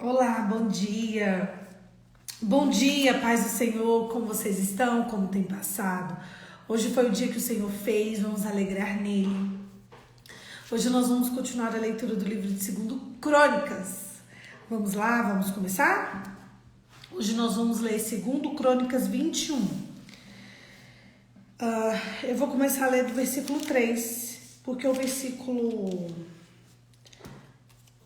Olá, bom dia. Bom dia, paz do Senhor. Como vocês estão? Como tem passado? Hoje foi o dia que o Senhor fez, vamos alegrar nele. Hoje nós vamos continuar a leitura do livro de 2 Crônicas. Vamos lá, vamos começar? Hoje nós vamos ler 2 Crônicas 21. Eu vou começar a ler do versículo 3, porque o versículo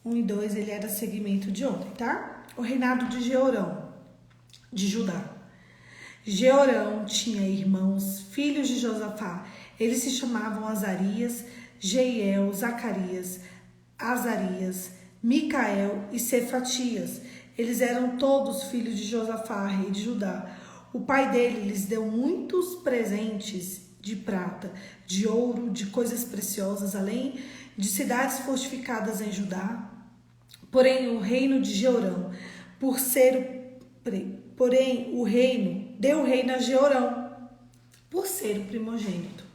1 e 2 ele era seguimento de ontem, tá? O reinado de Jeorão, de Judá. Jeorão tinha irmãos, filhos de Josafá. Eles se chamavam Azarias, Jeiel, Zacarias, Azarias, Micael e Cefatias. Eles eram todos filhos de Josafá, rei de Judá. O pai dele lhes deu muitos presentes de prata, de ouro, de coisas preciosas, além de cidades fortificadas em Judá. Porém, o reino de Jeorão, o reino deu o reino a Jeorão, por ser o primogênito.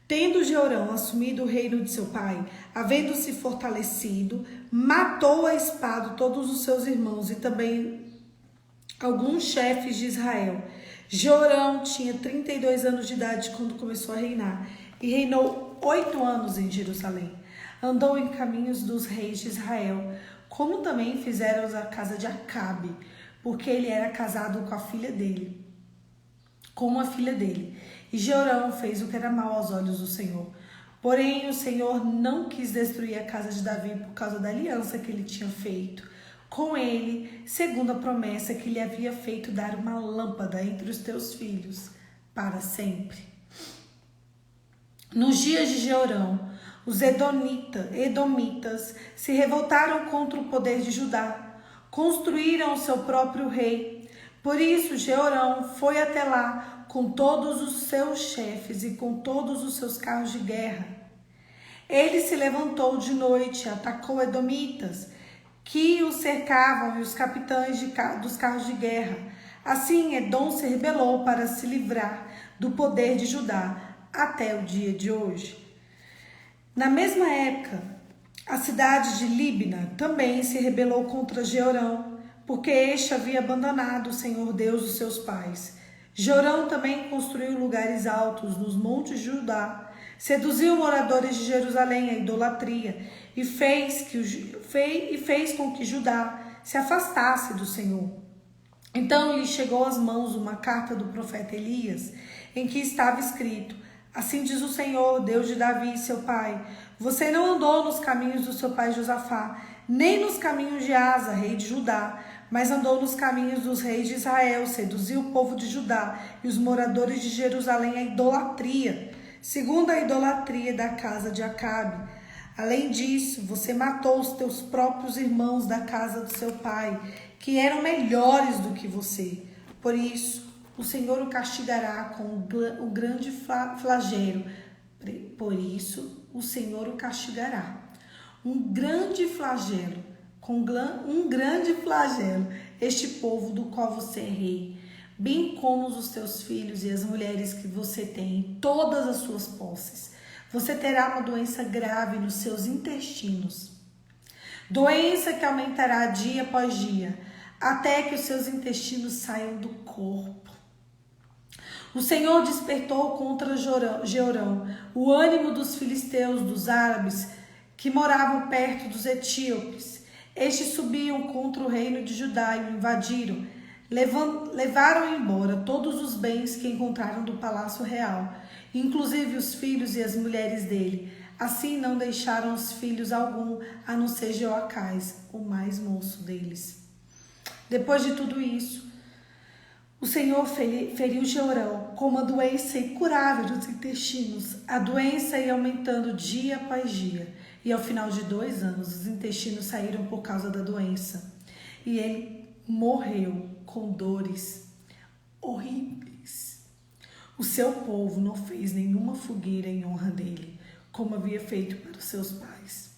Tendo Jeorão assumido o reino de seu pai, havendo-se fortalecido, matou a espada todos os seus irmãos e também alguns chefes de Israel. Jeorão tinha 32 anos de idade quando começou a reinar e reinou 8 anos em Jerusalém. Andou em caminhos dos reis de Israel, como também fizeram a casa de Acabe, porque ele era casado com uma filha dele. E Jeorão fez o que era mal aos olhos do Senhor. Porém, o Senhor não quis destruir a casa de Davi por causa da aliança que ele tinha feito com ele, segundo a promessa que lhe havia feito dar uma lâmpada entre os teus filhos para sempre. Nos dias de Jeorão, os edomitas se revoltaram contra o poder de Judá, construíram o seu próprio rei. Por isso, Jeorão foi até lá com todos os seus chefes e com todos os seus carros de guerra. Ele se levantou de noite, atacou edomitas, que o cercavam e os capitães dos carros de guerra. Assim, Edom se rebelou para se livrar do poder de Judá até o dia de hoje. Na mesma época, a cidade de Líbna também se rebelou contra Jeorão, porque este havia abandonado o Senhor Deus dos seus pais. Jeorão também construiu lugares altos nos montes de Judá, seduziu moradores de Jerusalém à idolatria e fez com que Judá se afastasse do Senhor. Então lhe chegou às mãos uma carta do profeta Elias, em que estava escrito: assim diz o Senhor, Deus de Davi, seu pai, você não andou nos caminhos do seu pai Josafá, nem nos caminhos de Asa, rei de Judá, mas andou nos caminhos dos reis de Israel, seduziu o povo de Judá e os moradores de Jerusalém à idolatria, segundo a idolatria da casa de Acabe. Além disso, você matou os teus próprios irmãos da casa do seu pai, que eram melhores do que você. Por isso, o Senhor o castigará com o grande flagelo. Por isso, o Senhor o castigará. Um grande flagelo, este povo do qual você é rei, bem como os teus filhos e as mulheres que você tem, e todas as suas posses. Você terá uma doença grave nos seus intestinos, doença que aumentará dia após dia, até que os seus intestinos saiam do corpo. O Senhor despertou contra Jeorão o ânimo dos filisteus, dos árabes, que moravam perto dos etíopes. Estes subiam contra o reino de Judá e o invadiram. Levaram embora todos os bens que encontraram do palácio real, inclusive os filhos e as mulheres dele. Assim não deixaram os filhos algum, a não ser Jeoacás, o mais moço deles. Depois de tudo isso, o Senhor feriu Jeorão com uma doença incurável dos intestinos. A doença ia aumentando dia após dia, e ao final de 2 anos os intestinos saíram por causa da doença. E ele morreu com dores horríveis. O seu povo não fez nenhuma fogueira em honra dele, como havia feito para os seus pais.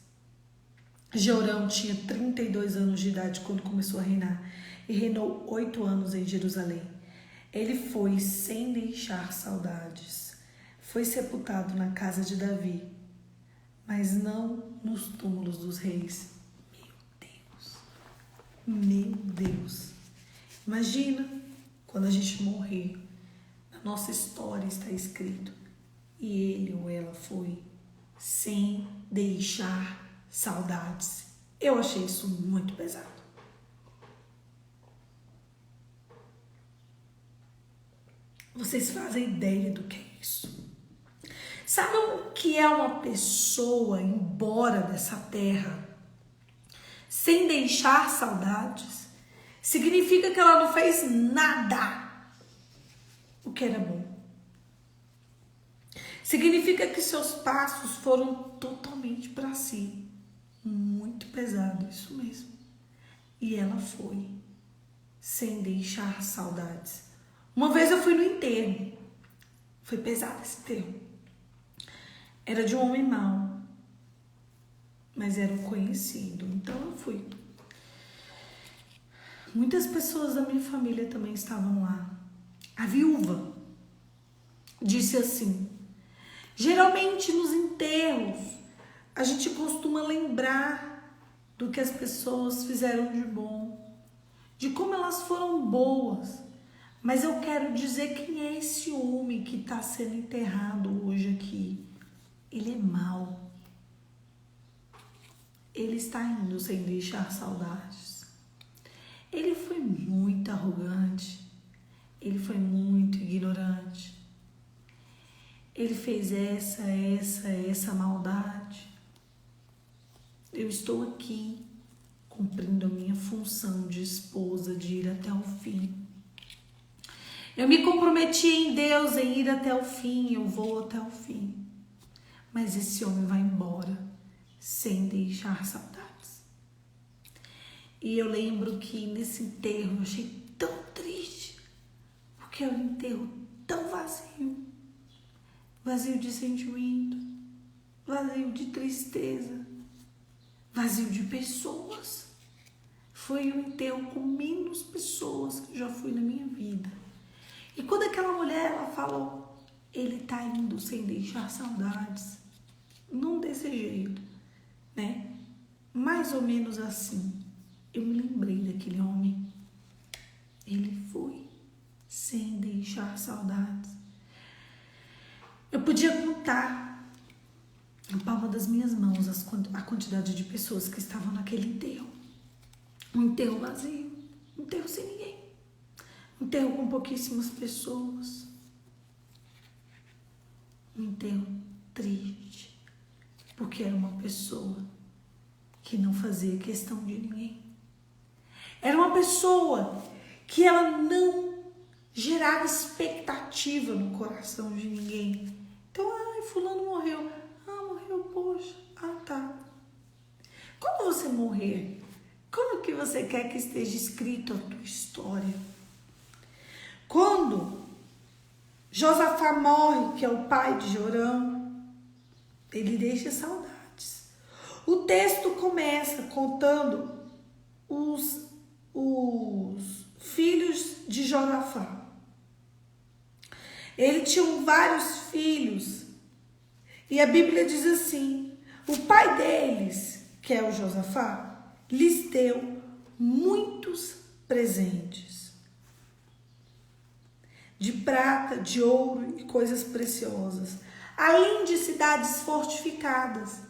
Jeorão tinha 32 anos de idade quando começou a reinar e reinou 8 anos em Jerusalém. Ele foi sem deixar saudades. Foi sepultado na casa de Davi, mas não nos túmulos dos reis. Meu Meu Deus. Imagina quando a gente morrer, na nossa história está escrito, e ele ou ela foi sem deixar saudades. Eu achei isso muito pesado. Vocês fazem ideia do que é isso? Sabe o que é uma pessoa embora dessa terra sem deixar saudades? Significa que ela não fez nada o que era bom. Significa que seus passos foram totalmente para si. Muito pesado, isso mesmo. E ela foi sem deixar saudades. Uma vez eu fui no enterro. Foi pesado esse enterro. Era de um homem mau, mas era um conhecido. Então eu fui. Muitas pessoas da minha família também estavam lá. A viúva disse assim: geralmente nos enterros a gente costuma lembrar do que as pessoas fizeram de bom, de como elas foram boas. Mas eu quero dizer quem é esse homem que está sendo enterrado hoje aqui. Ele é mau. Ele está indo sem deixar saudades. Ele foi muito arrogante. Ele foi muito ignorante. Ele fez essa maldade. Eu estou aqui cumprindo a minha função de esposa, de ir até o fim. Eu me comprometi em Deus em ir até o fim, eu vou até o fim. Mas esse homem vai embora sem deixar saudades. E eu lembro que nesse enterro eu achei tão triste, porque é um enterro tão vazio. Vazio de sentimento, vazio de tristeza, vazio de pessoas. Foi um enterro com menos pessoas que eu já fui na minha vida. E quando aquela mulher, ela falou, ele tá indo sem deixar saudades. Não desse jeito, né? Mais ou menos assim. Eu me lembrei daquele homem. Ele foi sem deixar saudades. Eu podia contar na palma das minhas mãos a quantidade de pessoas que estavam naquele enterro. Um enterro vazio, um enterro sem ninguém. Um enterro com pouquíssimas pessoas. Um enterro triste, porque era uma pessoa que não fazia questão de ninguém. Era uma pessoa que ela não gerava expectativa no coração de ninguém. Então, fulano morreu. Morreu, poxa. Tá. Quando você morrer, como que você quer que esteja escrito a tua história? Quando Josafá morre, que é o pai de Jorão, ele deixa saudades. O texto começa contando os filhos de Josafá. Ele tinha vários filhos. E a Bíblia diz assim: o pai deles, que é o Josafá, lhes deu muitos presentes. De prata, de ouro e coisas preciosas, além de cidades fortificadas.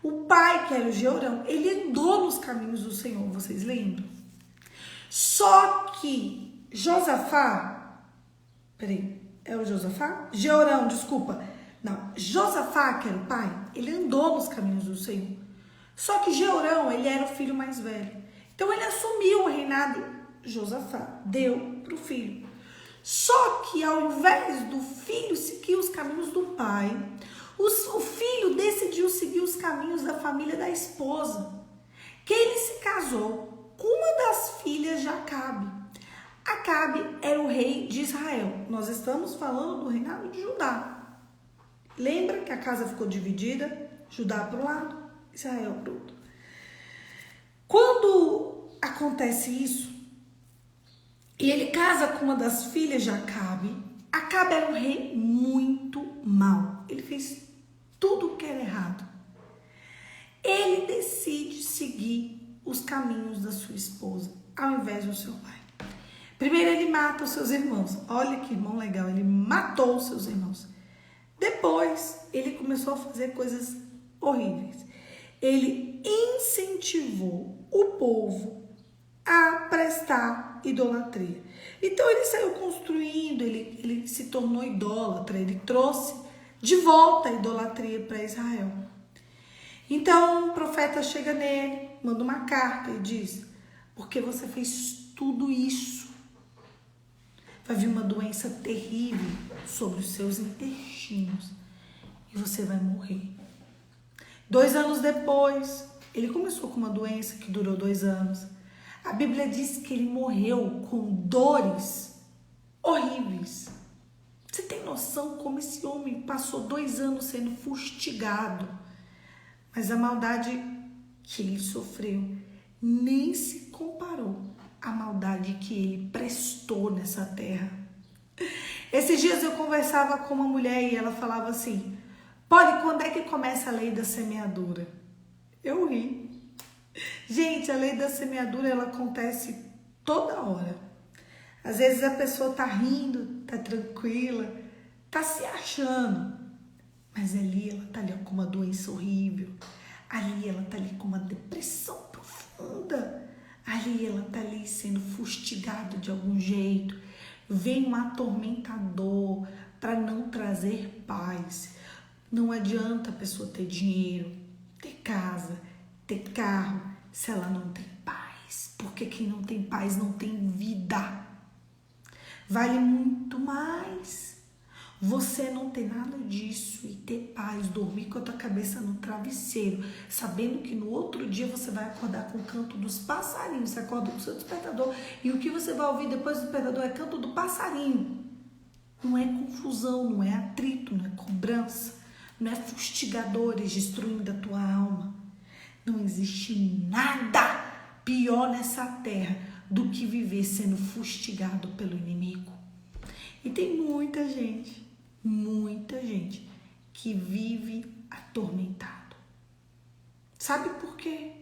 O pai, que era o Jeorão, ele andou nos caminhos do Senhor, vocês lembram? Só que Josafá, Jeorão, desculpa. Não, Josafá, que era o pai, ele andou nos caminhos do Senhor. Só que Jeorão, ele era o filho mais velho. Então ele assumiu o reinado. Josafá deu para o filho. Só que ao invés do filho seguir os caminhos do pai, o filho decidiu seguir os caminhos da família da esposa, que ele se casou com uma das filhas de Acabe. Acabe era o rei de Israel. Nós estamos falando do reinado de Judá. Lembra que a casa ficou dividida? Judá para um lado, Israel para o outro. Quando acontece isso, e ele casa com uma das filhas de Acabe, Acabe era um rei muito mau. Ele fez tudo o que era errado. Ele decide seguir os caminhos da sua esposa, ao invés do seu pai. Primeiro ele mata os seus irmãos. Olha que irmão legal, ele matou os seus irmãos. Depois ele começou a fazer coisas horríveis. Ele incentivou o povo a prestar idolatria. Então ele saiu construindo, ele se tornou idólatra, ele trouxe de volta a idolatria para Israel. Então o profeta chega nele, manda uma carta e diz: porque você fez tudo isso, vai vir uma doença terrível sobre os seus intestinos e você vai morrer. 2 anos depois, ele começou com uma doença que durou 2 anos. A Bíblia diz que ele morreu com dores horríveis. Você tem noção como esse homem passou 2 anos sendo fustigado? Mas a maldade que ele sofreu nem se comparou à maldade que ele prestou nessa terra. Esses dias eu conversava com uma mulher e ela falava assim: Polly, quando é que começa a lei da semeadura? Eu ri. Gente, a lei da semeadura, ela acontece toda hora. Às vezes a pessoa tá rindo, tá tranquila, tá se achando. Mas ali ela tá ali com uma doença horrível. Ali ela tá ali com uma depressão profunda. Ali ela tá ali sendo fustigada de algum jeito. Vem um atormentador para não trazer paz. Não adianta a pessoa ter dinheiro, ter casa, ter carro, se ela não tem paz. Porque quem não tem paz não tem vida. Vale muito mais você não ter nada disso e ter paz, dormir com a tua cabeça no travesseiro, sabendo que no outro dia você vai acordar com o canto dos passarinhos. Você acorda com o seu despertador e o que você vai ouvir depois do despertador é canto do passarinho. Não é confusão, não é atrito, não é cobrança, não é fustigadores destruindo a tua alma. Não existe nada pior nessa terra do que viver sendo fustigado pelo inimigo. E tem muita gente que vive atormentado. Sabe por quê?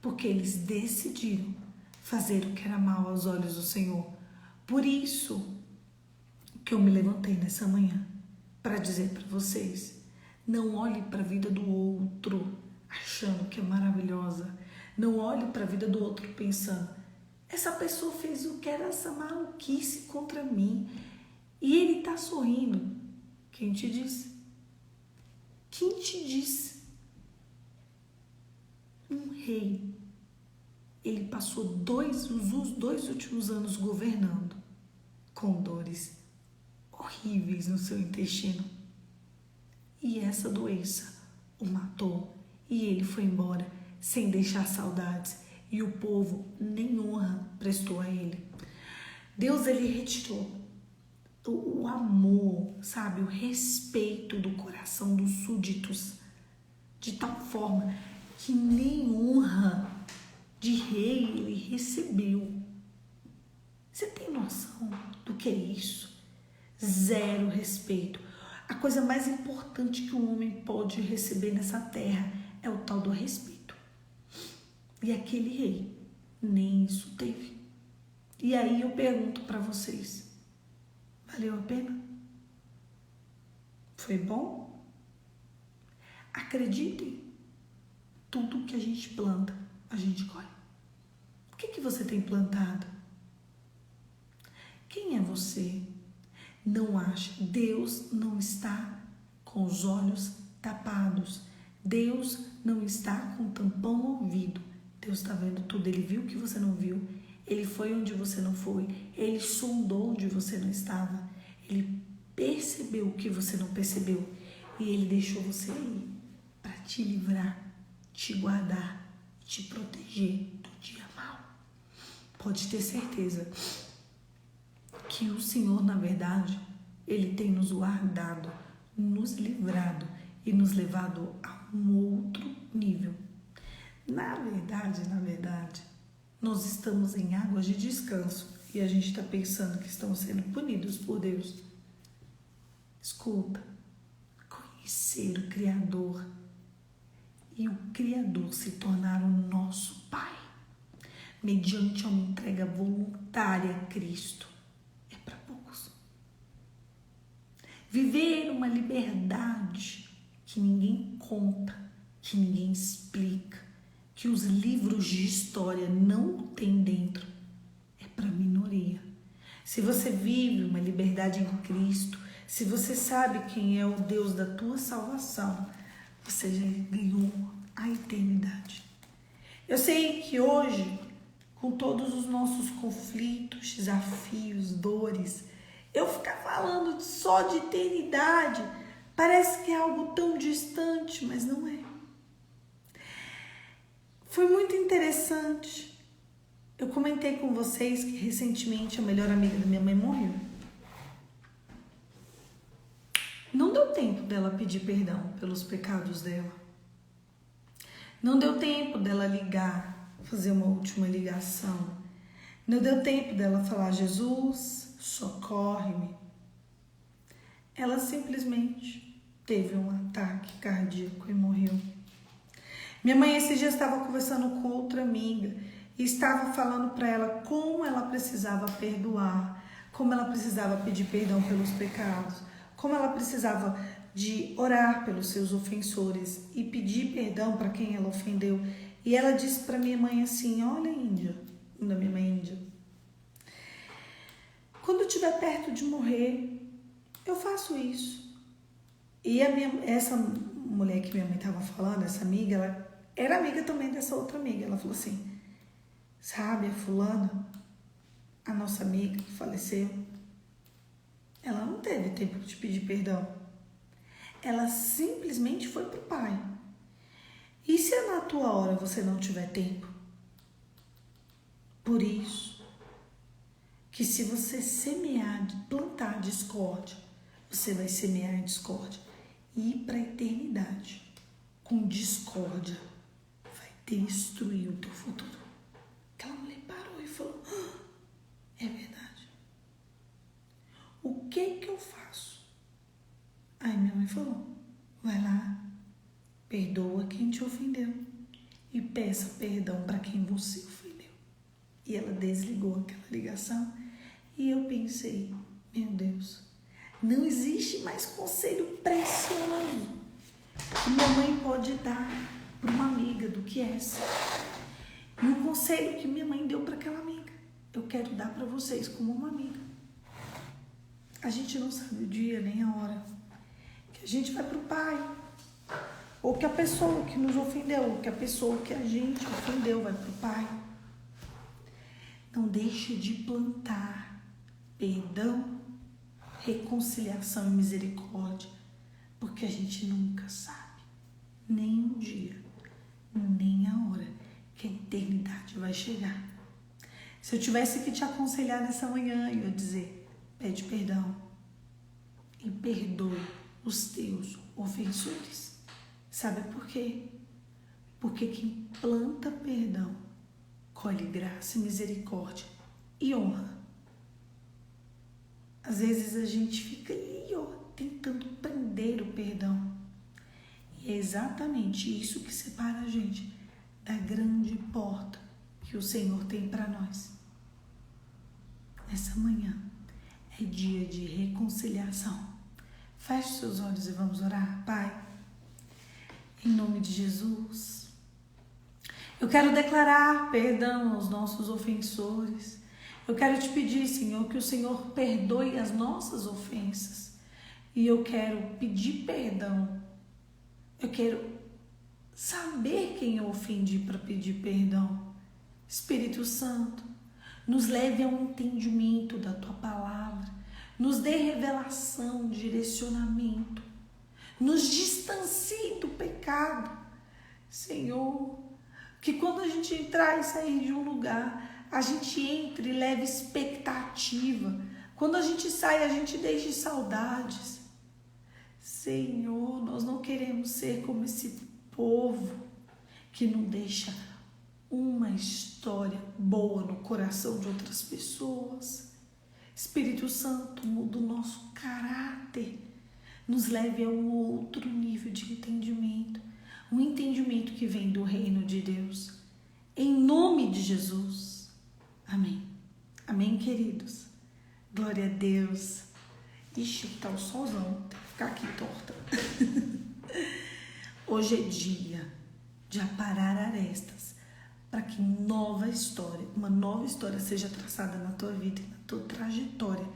Porque eles decidiram fazer o que era mal aos olhos do Senhor. Por isso que eu me levantei nessa manhã para dizer para vocês: não olhe para a vida do outro achando que é maravilhosa. Não olhe para a vida do outro pensando: essa pessoa fez o que era essa maluquice contra mim e ele está sorrindo. Quem te disse? Quem te disse? Um rei, ele passou os 2 últimos anos governando com dores horríveis no seu intestino. E essa doença o matou e ele foi embora sem deixar saudades. E o povo nem honra prestou a ele. Deus, ele retirou o amor, sabe, o respeito do coração dos súditos, de tal forma que nem honra de rei ele recebeu. Você tem noção do que é isso? 0 respeito. A coisa mais importante que um homem pode receber nessa terra é o tal do respeito. E aquele rei nem isso teve. E aí eu pergunto para vocês: valeu a pena? Foi bom? Acreditem, tudo que a gente planta, a gente colhe. O que você tem plantado? Quem é você? Não acha. Deus não está com os olhos tapados. Deus não está com tampão no ouvido. Deus está vendo tudo. Ele viu o que você não viu. Ele foi onde você não foi. Ele sondou onde você não estava. Ele percebeu o que você não percebeu. E ele deixou você aí para te livrar, te guardar, te proteger do dia mau. Pode ter certeza que o Senhor, na verdade, ele tem nos guardado, nos livrado e nos levado a um outro nível. Na verdade, nós estamos em águas de descanso e a gente está pensando que estamos sendo punidos por Deus. Escuta, conhecer o Criador e o Criador se tornar o nosso Pai mediante uma entrega voluntária a Cristo, é para poucos. Viver uma liberdade que ninguém conta, que ninguém explica, que os livros de história não têm dentro, é para a minoria. Se você vive uma liberdade em Cristo, se você sabe quem é o Deus da tua salvação, você já ganhou a eternidade. Eu sei que hoje, com todos os nossos conflitos, desafios, dores, eu ficar falando só de eternidade parece que é algo tão distante, mas não é. Foi muito interessante. Eu comentei com vocês que recentemente a melhor amiga da minha mãe morreu. Não deu tempo dela pedir perdão pelos pecados dela. Não deu tempo dela ligar, fazer uma última ligação. Não deu tempo dela falar: Jesus, socorre-me. Ela simplesmente teve um ataque cardíaco e morreu. Minha mãe esses dias estava conversando com outra amiga e estava falando para ela como ela precisava perdoar, como ela precisava pedir perdão pelos pecados, como ela precisava de orar pelos seus ofensores e pedir perdão para quem ela ofendeu. E ela disse para minha mãe assim: olha, Índia, da minha mãe Índia, quando eu estiver perto de morrer, eu faço isso. E essa mulher que minha mãe estava falando, essa amiga, ela era amiga também dessa outra amiga. Ela falou assim: sabe, a fulana, a nossa amiga que faleceu, ela não teve tempo de pedir perdão. Ela simplesmente foi pro Pai. E se na tua hora você não tiver tempo? Por isso que se você semear, plantar discórdia, você vai semear discórdia e ir para a eternidade com discórdia. Vai destruir o teu futuro. Aquela mulher parou e falou: é verdade. O que eu faço? Aí minha mãe falou: vai lá, perdoa quem te ofendeu e peça perdão para quem você ofendeu. E ela desligou aquela ligação e eu pensei: meu Deus, não existe mais conselho precioso que minha mãe pode dar para uma amiga do que essa. E o conselho que minha mãe deu para aquela amiga, eu quero dar para vocês como uma amiga. A gente não sabe o dia nem a hora que a gente vai para o Pai, ou que a pessoa que nos ofendeu, ou que a pessoa que a gente ofendeu vai para o Pai. Não deixe de plantar perdão, reconciliação e misericórdia, porque a gente nunca sabe, nem um dia, nem a hora que a eternidade vai chegar. Se eu tivesse que te aconselhar nessa manhã, eu ia dizer: pede perdão e perdoe os teus ofensores. Sabe por quê? Porque quem planta perdão colhe graça e misericórdia e honra. Às vezes a gente fica ali, tentando prender o perdão. E é exatamente isso que separa a gente da grande porta que o Senhor tem para nós. Nessa manhã é dia de reconciliação. Feche seus olhos e vamos orar. Pai, em nome de Jesus, eu quero declarar perdão aos nossos ofensores. Eu quero te pedir, Senhor, que o Senhor perdoe as nossas ofensas. E eu quero pedir perdão. Eu quero saber quem eu ofendi para pedir perdão. Espírito Santo, nos leve ao entendimento da Tua palavra. Nos dê revelação, direcionamento. Nos distancie do pecado. Senhor, que quando a gente entrar e sair de um lugar, a gente entre e leve expectativa. Quando a gente sai, a gente deixe saudades. Senhor, nós não queremos ser como esse povo que não deixa uma história boa no coração de outras pessoas. Espírito Santo, muda o nosso caráter. Nos leve a um outro nível de entendimento. Um entendimento que vem do reino de Deus. Em nome de Jesus. Amém. Amém, queridos. Glória a Deus. Ixi, tá o solzão. Tem que ficar aqui torta. Hoje é dia de aparar arestas para que uma nova história seja traçada na tua vida e na tua trajetória.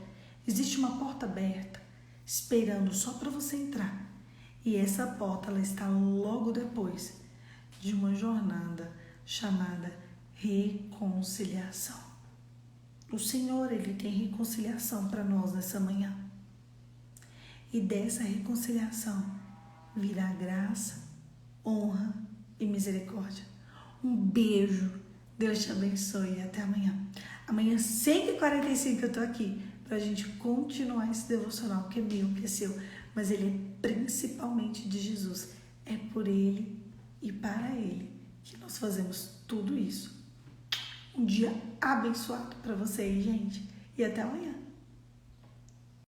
Existe uma porta aberta esperando só para você entrar. E essa porta ela está logo depois de uma jornada chamada reconciliação. O Senhor, Ele tem reconciliação para nós nessa manhã. E dessa reconciliação virá graça, honra e misericórdia. Um beijo. Deus te abençoe e até amanhã. Amanhã, 5h45, eu tô aqui pra gente continuar esse devocional que é meu, que é seu. Mas ele é principalmente de Jesus. É por Ele e para Ele que nós fazemos tudo isso. Um dia abençoado para vocês, gente. E até amanhã.